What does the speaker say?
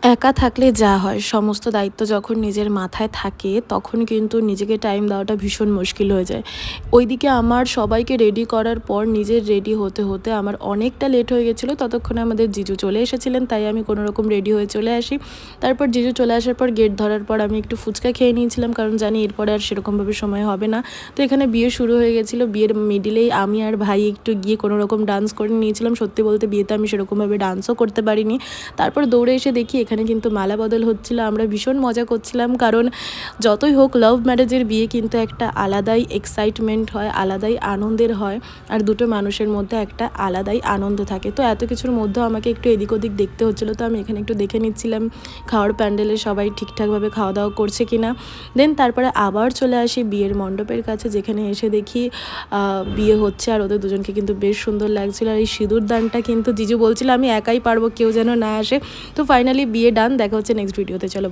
একা থাকলে যা হয় সমস্ত দায়িত্ব যখন নিজের মাথায় থাকে তখন কিন্তু নিজেকে টাইম দেওয়াটা ভীষণ মুশকিল হয়ে যায়। ওইদিকে আমার সবাইকে রেডি করার পর নিজের রেডি হতে হতে আমার অনেকটা লেট হয়ে গেছিলো। ততক্ষণে আমাদের জিজু চলে এসেছিলেন, তাই আমি কোনো রকম রেডি হয়ে চলে আসি। তারপর জিজু চলে আসার পর গেট ধরার পর আমি একটু ফুচকা খেয়ে নিয়েছিলাম, কারণ জানি এরপরে আর সেরকমভাবে সময় হবে না। তো এখানে বিয়ে শুরু হয়ে গেছিলো, বিয়ের মিডিলেই আমি আর ভাই একটু গিয়ে কোনো রকম ডান্স করে নিয়েছিলাম। সত্যি বলতে বিয়েতে আমি সেরকমভাবে ডান্সও করতে পারিনি। তারপর দৌড়ে এসে দেখি এখানে কিন্তু মালা বদল হচ্ছিল। আমরা ভীষণ মজা করছিলাম, কারণ যতই হোক লাভ ম্যারেজের বিয়ে কিন্তু একটা আলাদাই এক্সাইটমেন্ট হয়, আলাদাই আনন্দের হয়, আর দুটো মানুষের মধ্যে একটা আলাদাই আনন্দ থাকে। তো এত কিছুর মধ্যেও আমাকে একটু এদিক ওদিক দেখতে হচ্ছিলো, তো আমি এখানে একটু দেখে নিচ্ছিলাম খাওয়ার প্যান্ডেলে সবাই ঠিকঠাকভাবে খাওয়া দাওয়া করছে কিনা। দেন তারপরে আবার চলে আসি বিয়ের মণ্ডপের কাছে, যেখানে এসে দেখি বিয়ে হচ্ছে, আর ওদের দুজনকে কিন্তু বেশ সুন্দর লাগছিল। আর এই সিঁদুর দানটা কিন্তু জিজু বলছিল আমি একাই পারবো, কেউ যেন না আসে। তো ফাইনালি বিয়ে ডান। দেখা হচ্ছে নেক্সট ভিডিওতে, চলো।